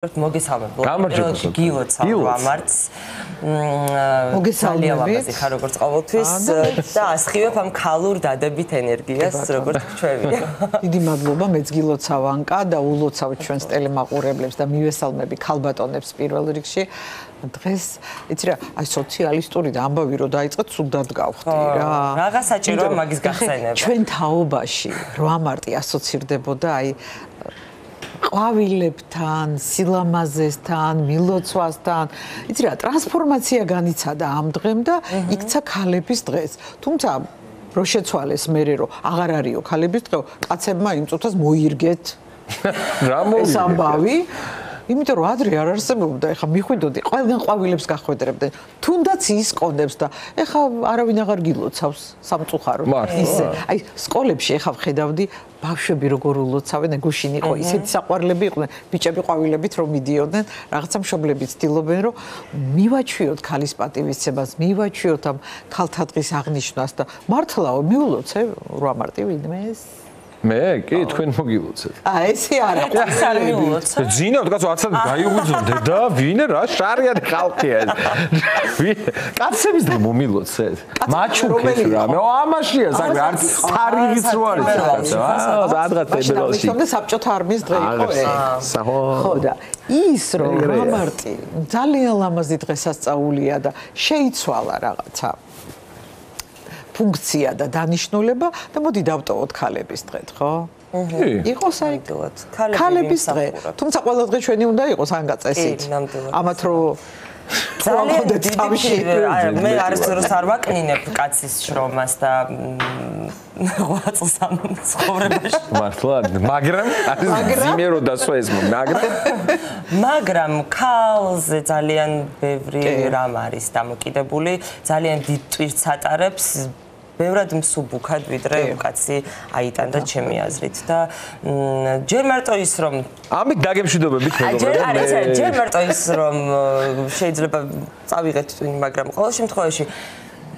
მოგესალმებით. გილოცავ ამარც. მოგესალმებით. ხარ როგორც ყოველთვის და ასხივებ ამ ქალურ დადებით ენერგიას როგორც ჩვენია. დიდი მადლობა მეც გილოცავ ანკა და ულოცავ ჩვენს ტელემაყურებლებს და მივესალმები ქალბატონებს პირველ რიგში. დღეს იცი რა, აი სოციალისტური და ამბავი რო დაიწყეთ, სუდად გავხდი რა. რაღა საჭიროა მაგის გახსენება. ჩვენ თაობაში 8 მარტი ასოცირდებოდა აი ყვავილებთან, სილამაზესთან, მილოცვასთან. იცი რა, ტრანსფორმაცია განიცადა ამ დღემ და იქცა ქალების დღეს. თუმცა რო შეცვალეს მერე რომ აღარ არისო ქალების დღე, კაცებმა იმ წუთას მოირგეთ. რა მოვიგეთ? ეს ამბავი იმიტომ რომ ადრე არ არსებობდა, ეხა მიხვიდოდი, ყველგან ყვავილებს გახვედრებდნენ. თუნდაც ის კონებს და ეხა არავინ აღარ გილოცავს სამწუხაროდ. ისე, აი სკოლებში ეხა ვხედავდი ბავშვები როგორ ულოცავენ, გუშინ იყო ისეთი საყვარლები იყვნენ, ბიჭები ყვავილებით რომ მიდიოდნენ, რაღაცა მშობლები ცდილობენ რომ მივაჩვიოთ ქალის პატივისცემას, მივაჩვიოთ ამ ქალთა დღის აღნიშვნას და მართლაო მიულოცე 8 მარტი ვინმეს? მე კი თქვენ მოგილოცეთ. ესე არა, ეს არ მიულოცა. ძინა თქვააცად გაიღვიძონდე და ვინ რა შარიანი ხალხია ეს. კაცების დღე მომილოცეთ. მაჩუქეთ რა. მე ამაშია საქმე, არც თარიღიც რო არის რაღაცა. სადღაც თებერვალში. და საბჭოთა არმიის დღე იყო ეს. ხო და ის რომ 8 მარტი ძალიან ლამაზი დღესასწაულია და შეიცვალა რაღაცა ფუნქცია და დანიშნულება და მოდი დავტოვოთ ქალების დღეთ, ხო? იყო საერთოდ ქალების დღე. თუმცა ყველა დღე ჩვენი უნდა იყოს ანკა წესით. ამათ რო ძალიან დიდი მე არასდროს არ ვაკნინებ კაცის შრომას და ღვაწლს ამ ცხოვრებაში. მართლა, მაგრამ ზიმერო დასვა ეს მაგრამ ქალზე ძალიან ბევრი რამ არის დამოკიდებული, ძალიან დიდ ტვირთს ატარებს ბევრად მსუბუქად ვიდრე კაცი აიტანდა ჩემი აზრით და ჯერ მარტო ის რომ ამით დაგემშვიდობებით მეგობრებო ჯერ მარტო ის რომ შეიძლება წავიღეთ twin მაგრამ ყოველ შემთხვევაში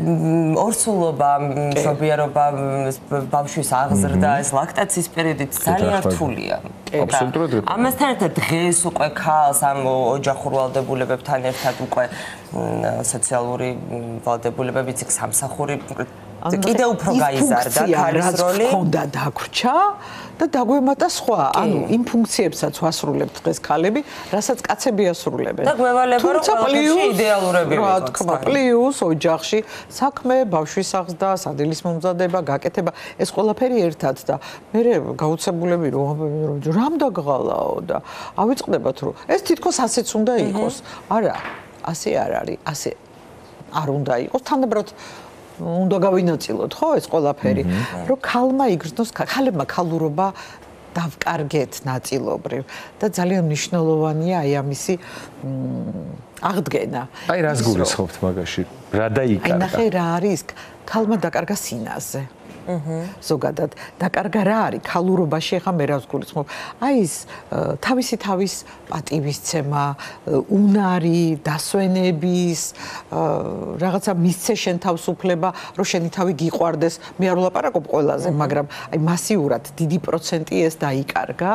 ორსულობა, მშობიარობა, ბავშვის აღზრდა, ეს ლაქტაციის პერიოდი ძალიან რთულია. აბსოლუტურად. ამასთან ერთად დღეს უკვე ქალს ამ ოჯახურ ვალდებულებებთან ერთად უკვე სოციალური ვალდებულებებიც იქ სამსახური კიდევ უფრო გაიზარდა ქალის როლი. ხონდა დაგვრჩა და დაგვემატა სხვა. ანუ იმ ფუნქციებსაც ვასრულებთ დღეს ქალები, რასაც კაცები ასრულებენ. და გვევალება რომ ყველაფერში იდეალურები რა თქმა პლუს ოჯახში საქმე, ბავშვის აღზრდა, სადილის მომზადება, გაკეთება, ეს ყველაფერი ერთად და მე გაუცებულები რომ რამ დაგღალაო და ავიწყდებათ რომ ეს თითქოს ასეც უნდა იყოს. არა, ასე არ არის, ასე არ უნდა იყოს. თანაბრად უნდა გავინაწილოთ, ხო, ეს ყველაფერი, რომ ქალმა იგრძნოს, ქალებმა ქალურობა დავკარგეთ ნაწილობრივ და ძალიან მნიშვნელოვანია აი ამისი აღდგენა. აი რას გულისხმობთ მაგაში? რა დაიკარგა? აი ნახე რა არის, ქალმა დაკარგა სინაზე. ზოგადად დაკარგა რა არის ქალურობაში ახლა მე რას გულისხმობ აი ეს თავის პატივისცემა უნარი დასვენების რაღაცა მისცე შენ თავისუფლება რომ შენი თავი გიყვარდეს მე არ ვლაპარაკობ ყველაზე მაგრამ აი მასიურად დიდი პროცენტი ეს დაიკარგა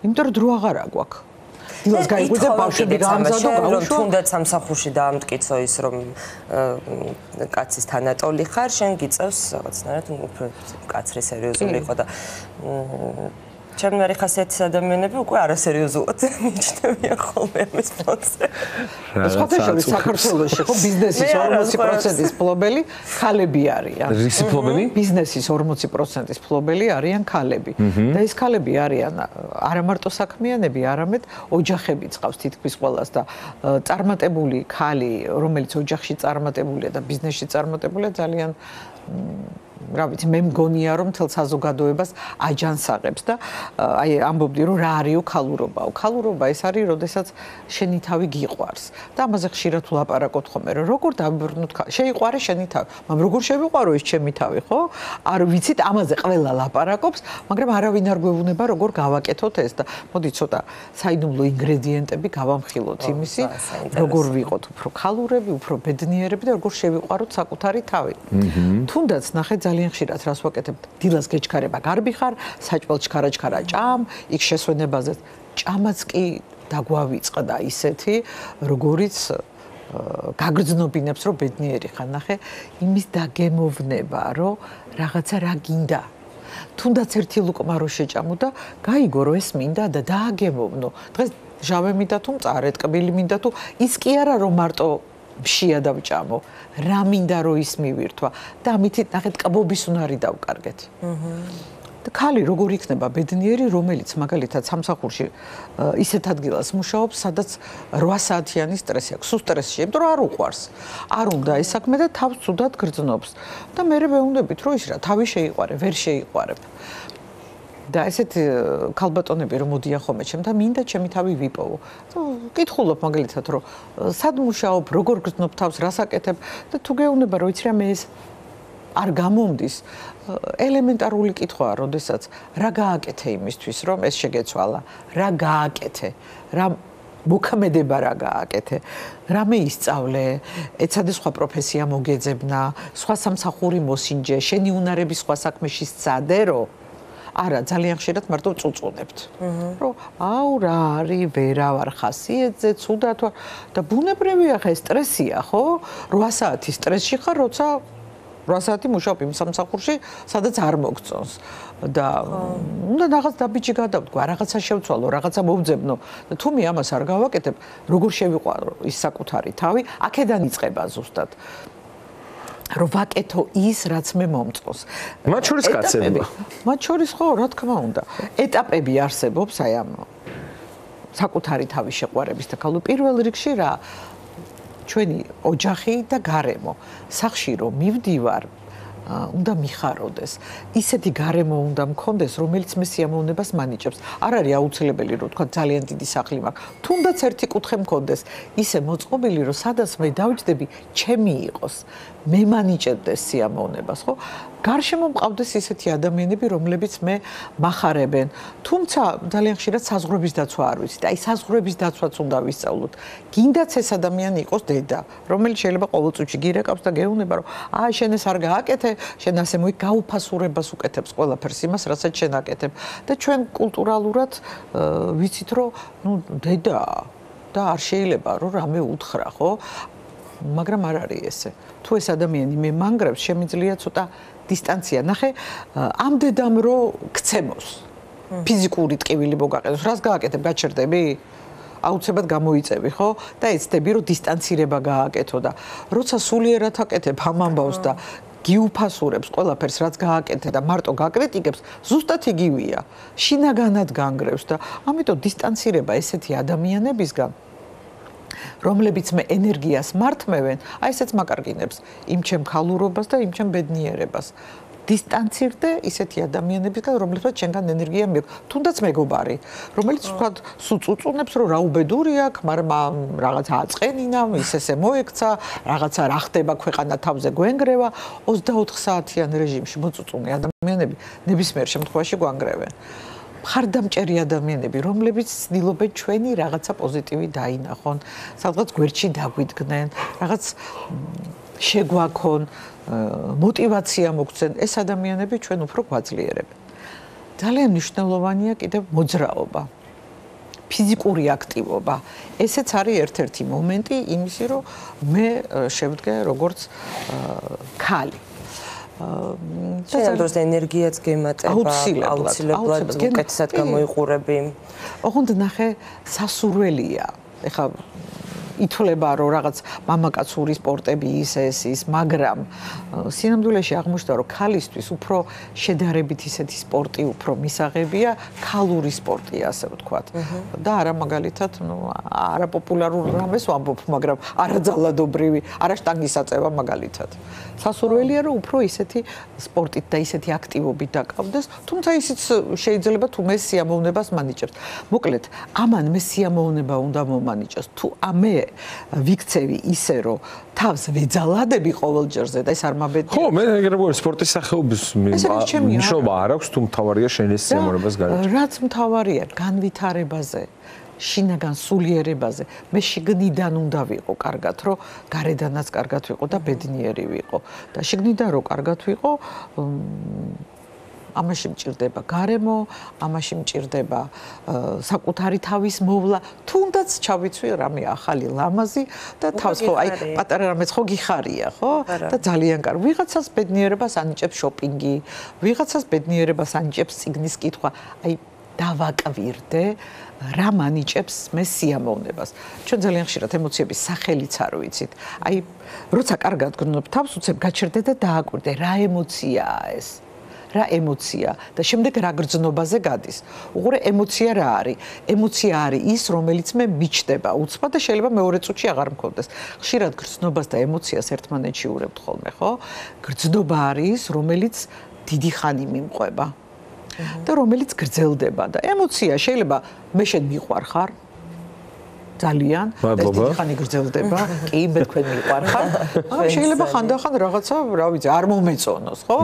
იმიტომ რომ დრო აღარ აგვაქვს დილას გაიგვიძე ბავშვები გაამზადო გავუშვა თუნდაც სამსახურში დაამტკიცო ის რომ კაცის თანატოლი ხარ შენ გიწევს რაღაცნაირად უფრო კაცრი სერიოზული იყო და ჩემი მერი ხასიათის ადამიანები უკვე არასერიოზულად მიჩნევიან ხოლმე ამის ფონზე. სხვადასხვა საქართველოში ხო ბიზნესის 40%-ის ფლობელი ქალები არიან. რისი ფლობელი? ბიზნესის 40%-ის ფლობელი არიან ქალები. და ეს ქალები არიან არა მარტო საქმიანები, არამედ ოჯახებიც ყავს თითქმის ყველას და წარმატებული ქალი, რომელიც ოჯახში წარმატებულია და ბიზნესში წარმატებულია, ძალიან რა ვიცი მე მგონია რომ მთელ საზოგადოებას აჯანსაღებს და აი ამბობდი რომ რა არისო ქალურობა. ქალურობა ეს არის, როდესაც შენი თავი გიყვარს და ამაზე ხშირად ვლაპარაკობთ ხოლმე რომ როგორ დავიბრუნოთ შეიყვარე შენი თავი. მაგრამ როგორ შევიყვარო ეს ჩემი თავი, ხო? არ ვიცით, ამაზე ყველა ლაპარაკობს, მაგრამ არავინ არ გვეუბნება როგორ გავაკეთოთ ეს და მოდი ცოტა საიდუმლო ინგრედიენტები გავამხილოთ იმისი, როგორ ვიყოთ უფრო ქალურები, უფრო ბედნიერები და როგორ შევიყვაროთ საკუთარი თავი. თუნდაც ნახე ძალიან ხშირად რას ვაკეთებ დილას გეჩქარება გარბი ხარ საჭმელ ჩქარა ჭამ იქ შესვენებაზე ჭამაც კი დაგვავიწყდა ისეთი, როგორიც გაგრძნობინებს, რომ ბედნიერი ხარ, ნახე, იმის დაგემოვნება, რომ რაღაცა რა გინდა. თუნდაც ერთი ლუკმა რო შეჭამო და გაიგო, რომ ეს მინდა და დააგემოვნო. დღეს ჟავე მინდა თუ მწარე, ტკბილი მინდა თუ ის კი არა, რომ მარტო მშია დავჭამო. რა მინდა, რომ ის მივირთვა და ამით ნახეთ ტკბობის უნარი დავკარგეთ. და ქალი როგორ იქნება ბედნიერი, რომელიც მაგალითად სამსახურში ისეთ ადგილას მუშაობს, სადაც 8 საათიანი სტრესი აქვს. სულ სტრესში, იმიტომ რომ არ უყვარს. არ უნდა ეს საქმე და თავს ცუდად გრძნობს. და მე ვეუბნებით, რომ ის რა, თავი შეიყვარე, ვერ შეიყვარებ. და ესეთ ქალბატონები რომ მოდიან ხოლმე ჩემთან, მინდა ჩემი თავი ვიპოვო. კითხულობ მაგალითად, რომ სად მუშაობ, როგორ გრძნობ თავს, რას აკეთებ და თუ გეუბნება, რომ იცი რა მე ეს არ გამომდის, ელემენტარული კითხვაა, როდესაც რა გააკეთე იმისთვის, რომ ეს შეგეცვალა, რა გააკეთე, რა მოქმედება რა გააკეთე, რამე ისწავლე, ეცადე სხვა პროფესია მოგეძებნა, სხვა სამსახური მოსინჯე, შენი უნარები სხვა საქმეში სცადე, რომ არა, ძალიან ხშირად მარტო წუწუნებთ. რომ აუ რა არის, ვერავარ ხასიათზე, ცუდად ვარ და ბუნებრივია ხა ეს სტრესია, ხო? 8 საათი სტრესში ხარ, როცა 8 საათი მუშაობ იმ სამსახურში, სადაც არ მოგწონს. და უნდა რაღაც დაბიჯი გადავდგა, რაღაცა შევცვალო, რაღაცა მოვძებნო და თუ მე ამას არ გავაკეთებ, როგორ შევიყვარო ის საკუთარი თავი, აქედან იწყება ზუსტად. რომ ვაკეთო ის, რაც მე მომწონს. მათ შორის კაცებია. მათ შორის ხო, რა თქმა უნდა. ეტაპები არსებობს აი ამ საკუთარი თავის შეყვარების და ქალო პირველ რიგში რა ჩვენი ოჯახი და გარემო. სახში რომ მივდივარ, უნდა მიხაროდეს. ისეთი გარემო უნდა მქონდეს, რომელიც მე სიამოვნებას მანიჭებს. არ არის აუცილებელი, რომ თქვა ძალიან დიდი სახლი მაქვს. თუნდაც ერთი კუთხე მქონდეს, ისე მოწყობილი, რომ სადაც მე დავჯდები, ჩემი იყოს. მე მანიჭებდეს სიამოვნებას, ხო? გარშემო მყავდეს ისეთი ადამიანები, რომლებიც მე მახარებენ. თუმცა ძალიან ხშირად საზღვრების დაცვა არ ვიცით. აი საზღვრების დაცვაც უნდა ვისწავლოთ. გინდაც ეს ადამიანი იყოს დედა, რომელიც შეიძლება ყოველ წუთში გირეკავს და გეუბნება, რომ აი შენ ეს არ გააკეთე, შენ ასე მოი გაუფასურებას უკეთებს ყველაფერს იმას, რასაც შენ აკეთებ. და ჩვენ კულტურალურად ვიცით, რომ ნუ დედა და არ შეიძლება რომ რამე უთხრა, ხო? მაგრამ არ არის ესე. თუ ეს ადამიანი მე მანგრევს, შემიძლია ცოტა დისტანცია. ნახე, ამ დედამ რო გცემოს. ფიზიკური ტკივილი მოგაყენოს, რას გააკეთებ, გაჩერდები? აუცილებლად გამოიწევი, ხო? და ეცდები რომ დისტანცირება გააკეთო და როცა სულიერად აკეთებ ამ ამბავს და გიუფასურებს ყველაფერს, რაც გააკეთე და მარტო გაკრიტიკებს, ზუსტად იგივეა. შინაგანად განგრევს და ამიტომ დისტანცირება ესეთი ადამიანებისგან რომლებიც მე ენერგიას მართმევენ, აი ესეც მაკარგინებს იმ ჩემ ქალურობას და იმ ჩემ ბედნიერებას. დისტანცირდე ისეთი ადამიანებისგან, რომლებსაც შენგან ენერგია მიაქვს, თუნდაც მეგობარი, რომელიც ვთქვათ, სულ წუწუნებს, რომ რა უბედური აქვს, მაგრამ რაღაცა აწყენინა, ის ესე მოექცა, რაღაცა რა ხდება ქვეყანა თავზე გვენგრევა, 24 საათიან რეჟიმში მოწუწუნე ადამიანები ნებისმიერ შემთხვევაში გვანგრევენ. მხარდამჭერი ადამიანები, რომლებიც ცდილობენ ჩვენი რაღაცა პოზიტივი დაინახონ, სადღაც გვერდში დაგვიდგნენ, რაღაც შეგვაქონ, мотивация მოგცენ, ეს ადამიანები ჩვენ უფრო გვაძლიერებენ. ძალიან მნიშვნელოვანია კიდევ მოძრაობა, ფიზიკური აქტივობა. ესეც არის ერთ-ერთი მომენტი იმისი, რომ მე შევდგე როგორც ქალი. ამ დროს ენერგიაც გემატება, აუცილებლად უკეთესად გამოიყურები. ოღონდ ნახე, სასურველია. ეხლა ითვლება, რომ რაღაც მამაკაცური სპორტები ის, მაგრამ სინამდვილეში აღმოჩნდა, რომ ქალისთვის უფრო შედარებით ისეთი სპორტი უფრო მისაღებია, ქალური სპორტი, ასე ვთქვათ. და არა მაგალითად, არაპოპულარულ რამეს ვამბობ, მაგრამ არაძალადობრივი, არა შტანგისაწევა მაგალითად. სასურველია, რომ უფრო ისეთი სპორტით და ისეთი აქტივობით დაკავდეს, თუმცა ისიც შეიძლება თუ მე სიამოვნებას მანიჭებს. მოკლედ, ამან მე სიამოვნება უნდა მომანიჭოს. თუ მე ვიქცევი ისე, რომ თავს ვეძალადები ყოველჯერზე და ეს არ მაბედნიერებს. ხო, მე ეგრევე სპორტის სახეობის მნიშვნელობა არ აქვს, თუ მთავარია შენ ეს სიამოვნებას გაიჭირე. რაც მთავარია, განვითარებაზე. შინაგან სულიერებაზე მე შიგნიდან უნდა ვიყო კარგად, რომ გარედანაც კარგად ვიყო და ბედნიერი ვიყო. და შიგნიდან რომ კარგად ვიყო, ამაში მჭირდება გარემო, ამაში მჭირდება საკუთარი თავის მოვლა, თუნდაც ჩავიცვი რამე ახალი ლამაზი და თავს ხო აი პატარა რამეც ხო გიხარია, ხო? და ძალიან კარგი. ვიღაცას ბედნიერებას ანიჭებს შოპინგი, ვიღაცას ბედნიერებას ანიჭებს წიგნის კითხვა. აი დავაკვირდე რა მანიჭებს მე სიამოვნებას. ჩვენ ძალიან ხშირად ემოციების სახელიც არ ვიცით. აი როცა კარგად გგონებ თავს, უცებ გაჩერდე და დააკვირდე რა ემოციაა ეს. რა ემოცია და შემდეგ რა გრძნობაზე გადის. უყურე ემოცია რა არის? ემოცია არის ის, რომელიც მე მიჩნდება უცბად და შეიძლება მეორე წუთში აღარ მქონდეს. ხშირად გრძნობას და ემოციას ერთმანეთში ურევთ ხოლმე, ხო? გრძნობა არის, რომელიც დიდი ხანი მიმყვება. და რომელიც გრძელდება და ემოცია შეიძლება მე შენ მიყვარხარ ძალიან და დიდი ხანი გრძელდება კი მე თქვენ მიყვარხარ მაგრამ შეიძლება ხანდახან რაღაცა რა ვიცი არ მომეწონოს ხო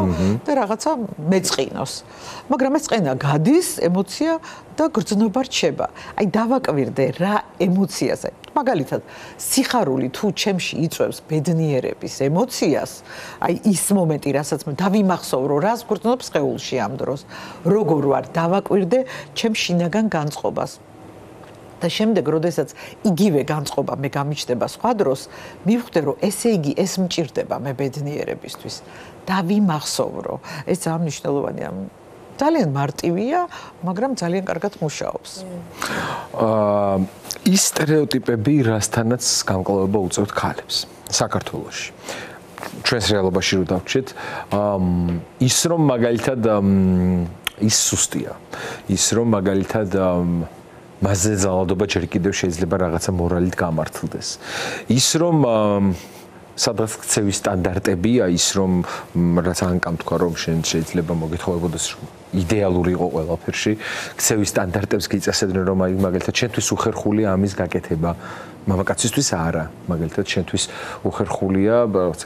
და რაღაცა მეწყინოს მაგრამ ეს წენა გადის ემოცია და გრძნობა რჩება აი დავაკვირდე რა ემოციაზე მაგალითად სიხარული თუ ჩემში იწვევს ბედნიერების ემოციას აი ის მომენტი რასაც მე დავიმახსოვრო რას გრძნობს სხეულში ამ დროს როგორ ვარ დავაკვირდე ჩემ შინაგან განწყობას და შემდეგ როდესაც იგივე განწყობა მე გამიჩნდება სხვა დროს მივხვდე რომ ესე იგი ეს მჭირდება მე ბედნიერებისთვის დავიმახსოვრო ეს ძალიან მნიშვნელოვანია ძალიან მარტივია მაგრამ ძალიან კარგად მუშაობს ის სტერეოტიპები რასთანაც გამკლავება უწევთ ქალებს საქართველოში ჩვენს რეალობაში რო დავჩეთ ის რომ მაგალითად ის სუსტია ის რომ მაგალითად მასზე ძალადობა ჯერ კიდევ შეიძლება რაღაცა მორალით გამართლდეს ის რომ სადღაც ქცევის სტანდარტებია ის რომ რაც ანკამ თქვა რომ შენ შეიძლება მოგეთხოვებოდეს იდეალური იყო ყველაფერში ქცევის სტანდარტებს გიწესებდნენ რომ აი მაგალითად შენთვის უხერხულია ამის გაკეთება მამაკაცისთვის არა მაგალითად შენთვის უხერხულია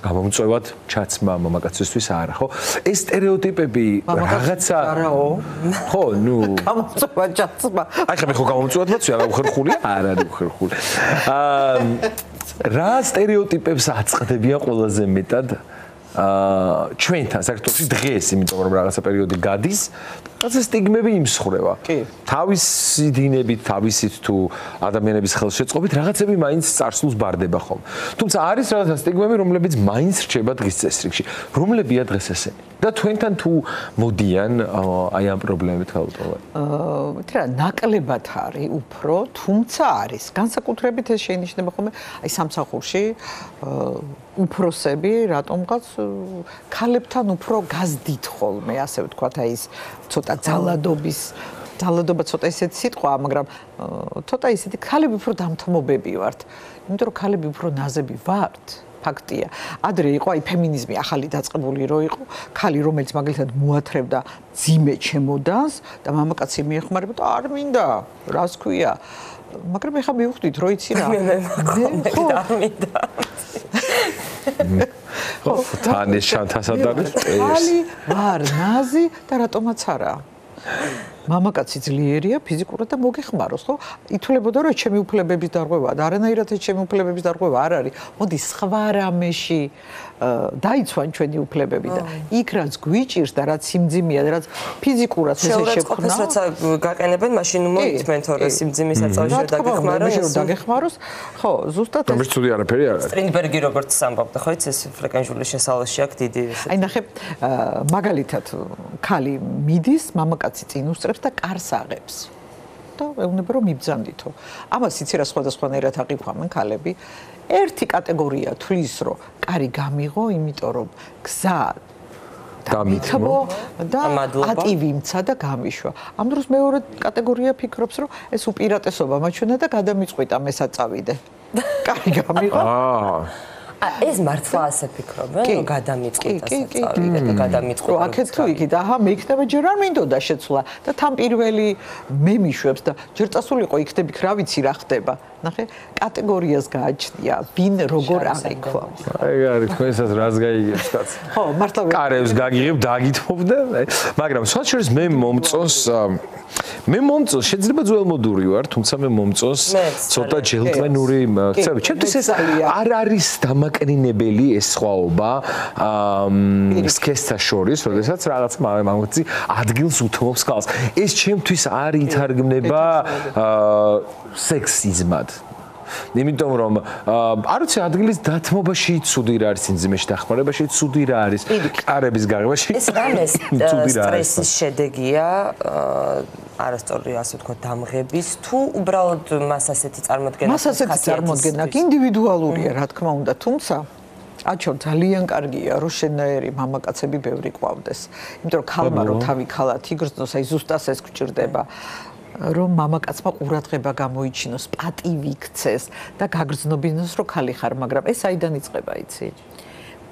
გამომწვევად ჩაცმა მამაკაცისთვის არა ხო ეს სტერეოტიპები რაღაცა ხო ნუ გამომწვევად ჩაცმა აი ხა მე ხო გამომწვევად მოცვია უხერხულია არ არის უხერხული რა სტერეოტიპებს აწყდებიან ყველაზე მეტად ჩვენთან საქართველოში დღეს იმიტომ რომ რაღაცა პერიოდი გადის რაღაცა სტიგმები იმსხვრევა თავისი დინებით თავისით თუ ადამიანების ხელშეწყობით რაღაცები მაინც წარსულს ბარდება ხომ თუმცა არის რაღაცა სტიგმები რომლებიც მაინც რჩება დღის წესრიგში რომლებია დღეს ესენი და თქვენთან თუ მოდიან აი ამ პრობლემებით ხალხობად მე რა ნაკლებად არის უფრო თუმცა არის განსაკუთრებით ეს შეინიშნება ხოლმე აი სამსახურში უფროსები რატომღაც ქალებთან უფრო გაზდით ხოლმე ასე ვთქვათ აი ის ცოტა ძალადობა ცოტა ისეთი სიტყვა მაგრამ ცოტა ისეთი ქალები უფრო დამთმობები ვართ იმიტომ რომ ქალები უფრო ნაზები ვართ ფაქტია. ადრე იყო აი ფემინიზმი ახალი დაწყებული რო იყო, ქალი რომელიც მაგალითად მოათრევდა ძიმე ჩემოდანს და მამაკაცი მიეხმარებოდა, არ მინდა, რას ქვია. მაგრამ ეხა მივხვდით რო იცი რა. ხო, არ მინდა. ხო, თან ეს შანთასად არის. ქალი ვარ ნაზი და რატომაც არა. მამაკაცი ძლიერია ფიზიკურად და მოგეხმაროს, ხო? ითვლებოდა რომ ჩემი უფლებების დარღვევაა და არანაირად ეს ჩემი უფლებების დარღვევა არ არის. მოდი სხვა რამეში დაიცვან ჩვენი უფლებები და იქ რაც გვიჭირს და რაც სიმძიმეა და რაც ფიზიკურად ესე შექმნა. შეურაცხყოფას როცა გაყენებენ, მაშინ მოიწმენ თორე სიმძიმის საწოლში დაგეხმაროს. დაგეხმაროს. ხო, ზუსტად ეს. ამის ცუდი არაფერი არ არის. სტრინბერგი როგორც ამბობდა, ხო იცი ეს ფრეკენჟულის შესავალში აქ დიდი ესე. აი ნახე, მაგალითად, ქალი მიდის, მამაკაცი წინ უსწრებს და კარს აღებს. და ეუბნება რომ მიბძანდითო. ამას იცი რა სხვადასხვანაირად აყიქვამენ ქალები. ერთი კატეგორია თვლის რომ კარი გამიღო, იმიტომ რომ გზა დამითმო და ატივიმცა და გამიშვა. ამ დროს მეორე კატეგორია ფიქრობს რომ ეს უპირატესობა მაჩვენა და გადამიწყვიტა მესაწავიდე. კარი გამიღო. ეს მართლა ასე ფიქრობენ, რომ გადამიწყვიტა საწავიდე და გადამიწყვიტა. აქეთ თუ იქით, აჰა, მე იქნება ჯერ არ მინდოდა შეცვლა და თან პირველი მე მიშვებს და ჯერ წასულიყო იქნები, რა ვიცი რა ხდება. ნახე, კატეგორიას გააჩნია, ვინ როგორ აღიქვა. აი, არის თქვენსაც რას გაიგებს კაცი. ხო, მართლა კარებს გაგიღებ, დაგითმობ და მაგრამ სხვა შორის მე მომწონს მე მომწონს, შეიძლება ძველმოდური ვარ, თუმცა მე მომწონს ცოტა ჯელტმენური ხსები. ჩემთვის ეს არ არის დამაკნინებელი ეს სხვაობა სქესთა შორის, როდესაც რაღაც მაგაცი ადგილს უთმობს ხალხს. ეს ჩემთვის არ ითარგმნება სექსიზმად. იმიტომ რომ არ ვიცი ადგილის დათმობაში ცუდი რა არის ინძიმეში დახმარებაში ცუდი რა არის კარების გაღებაში ეს რამეს სტრესის შედეგია არასწორი ასე ვთქვათ დამღების თუ უბრალოდ მას ასეთი წარმოდგენა მას ასეთი წარმოდგენა ინდივიდუალურია რა თქმა უნდა თუმცა აჩო ძალიან კარგია რომ შენაერი მამაკაცები ბევრი ყავდეს იმიტომ რომ ქალმა რო თავი ქალად იგრძნოს აი ზუსტად ეს გჭირდება რომ მამაკაცმა ყურადღება გამოიჩინოს, პატივი იქცეს და გაგრძნობინოს, რომ ხალი ხარ, მაგრამ ეს აიდან იწყება, იცი?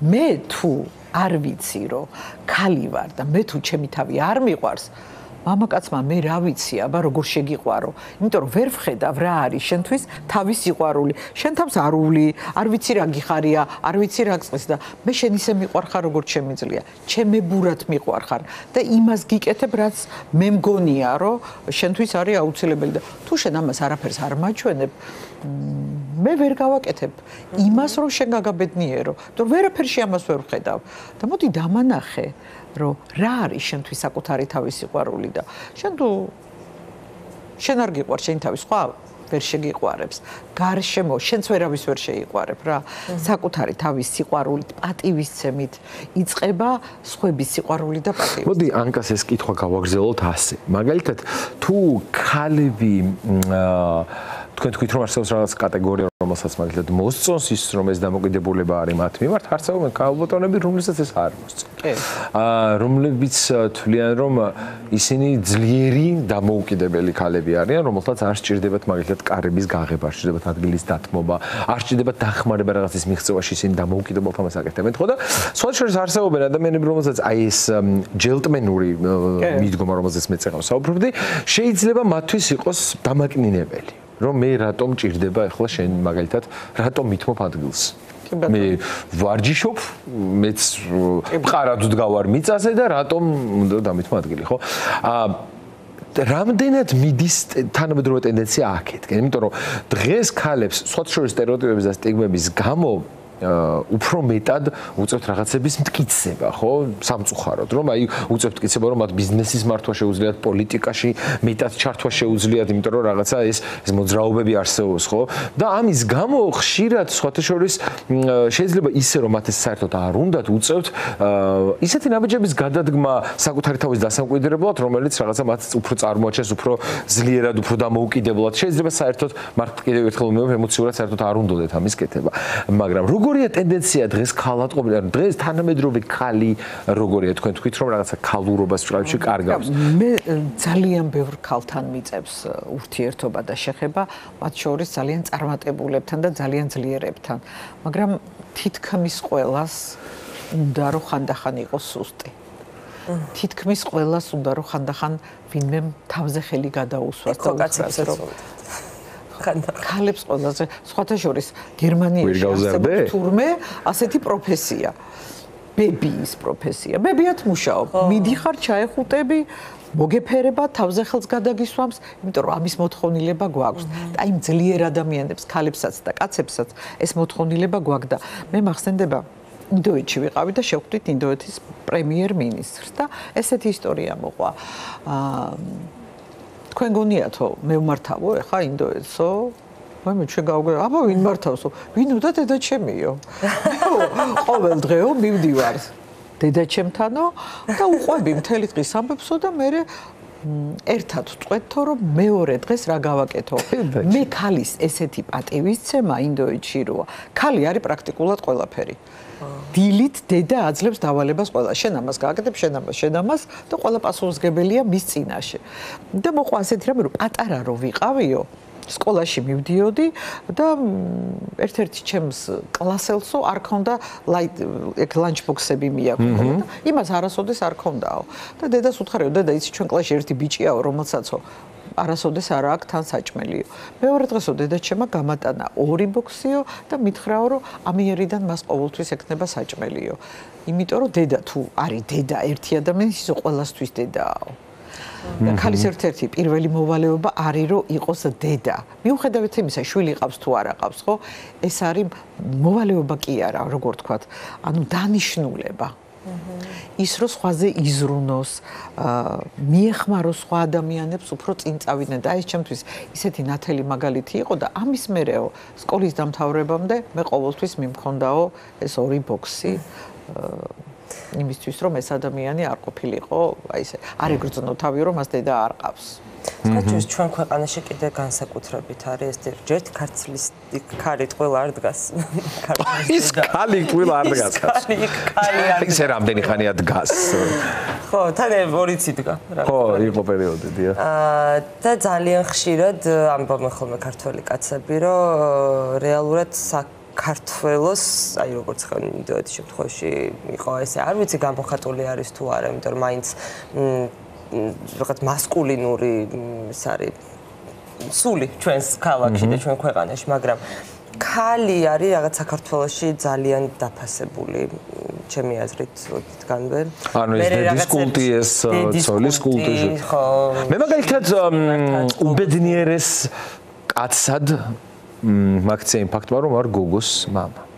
მე თუ არ ვიცი, რომ ხალი ვარ და მე თუ ჩემი თავი არ მიყვარს, მამაკაცმა მე რა ვიცი, აბა როგორ შეგიყვარო? იმიტომ რომ ვერ ვხედავ რა არის შენთვის თავის სიყვარული. შენ თავს არ უვლი, არ ვიცი რა გიხარია, არ ვიცი რა გწყის და მე შენ ისე მიყვარხარ როგორ შემიძლია. ჩემებურად მიყვარხარ და იმას გიკეთებ, რაც მე მგონია, რომ შენთვის არის აუცილებელი და თუ შენ ამას არაფერს არ მაჩვენებ, მე ვერ გავაკეთებ იმას, რომ შენ გაგაბედნიერო. თუ ვერაფერში ამას ვერ ვხედავ და მოდი დამანახე რომ რა არის შენთვის საკუთარი თავის სიყვარული და შენ თუ შენ არ გიყვარ შენ თავის სხვა ვერ შეგიყვარებს გარშემო შენც ვერავის ვერ შეიყვარებ რა საკუთარი თავის სიყვარულით პატივისცემით იწყება სხვების სიყვარული და პატივი მოდი ანკას ეს კითხვა გავაგრძელოთ ასე მაგალითად თუ ქალები თქვენ თქვით რომ არსებობს რაღაც კატეგორია რომელსაც მაგალითად მოსწონს ის რომ ეს დამოკიდებულება არის მათ მიმართ არსებობენ ქალბატონები რომლებსაც ეს არ მოსწონს რომლებიც თვლიან რომ ისინი ძლიერი დამოუკიდებელი ქალები არიან რომელთაც არ სჭირდებათ მაგალითად კარების გაღება არ სჭირდებათ ადგილის დათმობა არ სჭირდებათ დახმარება რაღაცის მიღწევაში ისინი დამოუკიდებელ თამას აკეთებენ ხო და სხვა შორის არსებობენ ადამიანები რომელსაც აი ეს ჯელტმენური მიდგომა რომელსაც მე წეღავს საუბრობდი შეიძლება მათთვის იყოს დამაკნინებელი რომ მე რატომ ჭირდება ახლა შენ მაგალითად რატომ მithmop ადგილს მე ვარჯიშობ მეც მყარად ვდგავარ მიწაზე და რატომ უნდა დამithmo ადგილი ხო რამდენად მიდის თანამედროვე ტენდენცია აქეთკენ იმიტომ რომ დღეს ქალებს სხვა შორის სტერეოტიპების და სტიგმების გამო უფრო მეტად უწევთ რაღაცების მტკიცება, ხო? სამწუხაროდ, რომ აი უწევთ მტკიცება, რომ მათ ბიზნესის მართვა შეუძლიათ, პოლიტიკაში მეტად ჩართვა შეუძლიათ, იმიტომ რომ რაღაცა ეს მოძრაობები არსებობს, ხო? და ამის გამო ხშირად სხვათა შორის შეიძლება ისე რომ მათ ეს საერთოდ არ უნდათ უწევთ ისეთი ნაბიჯების გადადგმა საკუთარი თავის დასამკვიდრებლად, რომელიც რაღაცა მათ უფრო წარმოაჩენს, უფრო ძლიერად, უფრო დამოუკიდებლად. შეიძლება საერთოდ მართ კიდევ ერთხელ მე ემოციურად საერთოდ არ უნდათ ამის კეთება, მაგრამ როგორია ტენდენცია დღეს ქალატყობიდან დღეს თანამედროვე ქალი როგორია თქვენ თქვით რომ რაღაცა ქალურობას ჭრალში კარგავს მე ძალიან ბევრ ქალთან მიწევს ურთიერთობა და შეხება მათ შორის ძალიან წარმატებულებთან და ძალიან ძლიერებთან მაგრამ თითქმის ყველას უნდა რომ ხანდახან იყოს სუსტი თითქმის ყველას უნდა რომ ხანდახან ვინმე თავზე ხელი გადაუსვას და უცხრას რომ ქალებს ყველაზე სხვათა შორის გერმანიაში არსებობს თურმე ასეთი პროფესია ბებიის პროფესია ბებიად მუშაობ მიდიხარ ჩაეხუტები მოგეფერება თავზე ხელს გადაგისვამს იმიტომ რომ ამის მოთხოვნილება გვაქვს და აი ძლიერ ადამიანებს ქალებსაც და კაცებსაც ეს მოთხოვნილება გვაქვს და მე მახსენდება ინდოეთში ვიყავი და შევხვდით ინდოეთის პრემიერ მინისტრს და ესეთი ისტორია მოყვა თქვენ გონიათო მე ვმართავო ეხა ინდოეთსო მე ჩვენ გავგე აბა ვინ მართავსო ვინ უნდა დედაჩემიო ყოველ დღეო მივდივარ დედაჩემთანო და უყვები მთელი დღის ამბებსო და მე ერთად ვწყვეთო რომ მეორე დღეს რა გავაკეთო მე ქალის ესეთი პატივისცემა ინდოეთში როა ქალი არის პრაქტიკულად ყველაფერი დილით დედა აძლევს დავალებას ყველა შენ ამას გააკეთებ შენ ამას და ყველა პასუხისმგებელია მის წინაშე და მოყვა ასეთი რამე რომ პატარა რო ვიყავიო სკოლაში მივდიოდი და ერთ-ერთი ჩემს კლასელსო არ ქონდა ეგ ლანჩბოქსები მიაქვს და იმას არასოდეს არ ქონდაო და დედას უთხარიო დედა იცი ჩვენ კლასში ერთი ბიჭიაო რომელსაცო არასოდეს არ აქვს თან საჭმელიო. მეორე დღესო დედაჩემა გამატანა 2 ბოქსიო და მითხრაო რომ ამიერიდან მას ყოველთვის ექნება საჭმელიო. იმიტომ რომ დედა თუ არის დედა ერთი ადამიანი ისო ყველასთვის დედააო. და ქალის ერთ-ერთი პირველი მოვალეობა არის რომ იყოს დედა. მიუხედავად იმისა, შვილი ყავს თუ არა ყავს, ხო? ეს არის მოვალეობა კი არა, როგორ თქვათ, ანუ დანიშნულება. ის რო სხვაზე იზრუნოს, მიეხმაროს სხვა ადამიანებს, უფრო წინ წავიდნენ და ეს ჩემთვის ისეთი ნათელი მაგალითი იყო და ამის მერეო სკოლის დამთავრებამდე მე ყოველთვის მიმქონდაო ეს ორი ბოქსი იმისთვის რომ ეს ადამიანი არ ყოფილიყო, აი ესე არ ეგრძნო თავი რომ მას დედა არ ყავს. ხაჭუს ჩვენ ქვეყანაში კიდე განსაკუთრებით არის ეს ჯერ ქართლის ქარი ტყუილ არ დგას. ის ქალი ტყუილ არ დგას. ქალი არ ისე რამდენი ხანია დგას. ხო, თან 2 დგა. ხო, იყო პერიოდი, დიახ. და ძალიან ხშირად ამბობენ ხოლმე ქართველი კაცები, რომ რეალურად საქართველოს, აი როგორც ხან ინდოეთის შემთხვევაში იყო ესე, არ ვიცი გამოხატული არის თუ არა, იმიტომ რომ მაინც რაღაც მასკულინური ეს არის სული ჩვენს ქალაქში და ჩვენ ქვეყანაში, მაგრამ ქალი არის რაღაც საქართველოში ძალიან დაფასებული, ჩემი აზრით, ოდითგანვე. ანუ ეს დედის კულტი, ეს ცოლის კულტი. მე მაგალითად უბედნიერეს კაცად მაქცია იმ ფაქტმა, რომ არ გოგოს მამა.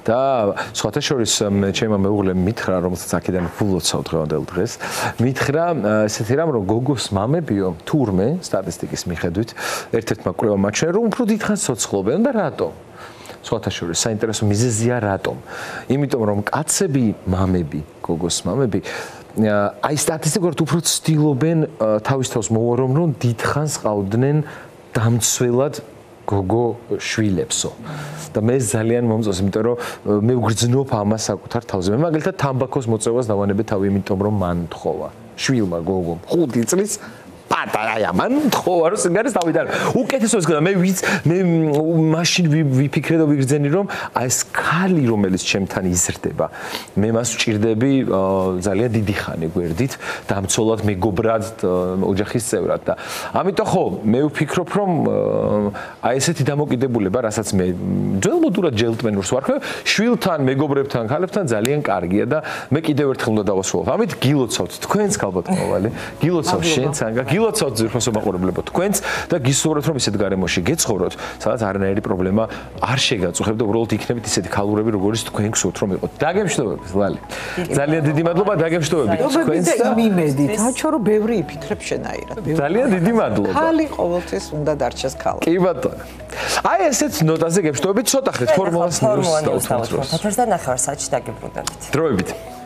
და სხვათა შორის ჩემმა მეუღლემ მითხრა, რომელსაც აქედან ვლოცავ დღევანდელ დღეს, მითხრა ესეთი რამ, რომ გოგოს მამებიო თურმე სტატისტიკის მიხედვით ერთ-ერთმა კვლევამ აჩვენა, რომ უფრო დიდხანს ცოცხლობენ და რატომ? სხვათა შორის საინტერესო მიზეზია რატომ? იმიტომ რომ კაცები, მამები, გოგოს მამები აი სტატისტიკურად უფრო ცდილობენ თავის თავს მოვარონ, რომ დიდხანს ყავდნენ დამცველად გოგო შვილებსო. და მე ძალიან მომწონს, იმიტომ რომ მე ვგრძნობ ამას საკუთარ თავზე. მე მაგალითად თამბაქოს მოწევას დავანებე თავი, იმიტომ რომ მან თხოვა. შვილმა გოგომ 5 წლის პატარაა, მან თხოვა რომ სინგარის დავიდან. უკეთესო ის გქონდა, მე მაშინ ვიფიქრე და ვიგრძენი რომ აი ეს ქალი რომელიც ჩემთან იზრდება, მე მას ვჭირდები ძალიან დიდი ხანი გვერდით, დამცველად, მეგობრად, ოჯახის წევრად და ამიტომ ხო, მე ვფიქრობ რომ აი ესეთი დამოკიდებულება, რასაც მე ძველმოდურად ჯელტმენურს ვარქვევ, შვილთან, მეგობრებთან, ქალებთან ძალიან კარგია და მე კიდევ ერთხელ უნდა დავასრულო. ამით გილოცავთ თქვენს ალბათ მოვალი, გილოცავ შენც ანგა გილოცავთ ზურგოსო მაყურებლებო თქვენც და გისურვებთ რომ ისეთ გარემოში გეცხოვროთ, სადაც არანაირი პრობლემა არ შეგაწუხებ და უბრალოდ იქნებით ისეთი ქალურები, როგორიც თქვენ გსურთ რომ იყოთ. დაგემშვიდობებით, ლალი. ძალიან დიდი მადლობა, დაგემშვიდობებით თქვენს და იმედით, აჩვერო რომ ბევრი იფიქრებ შენაირად. ძალიან დიდი მადლობა. ქალი ყოველთვის უნდა დარჩეს ქალი. კი ბატონო. აი ესეთ ნოტაზე გემშვიდობებით, ცოტა ხეთ ფორმულას ნიუს და 14 და 9 საათში დაგიბრუნდებით. დროებით.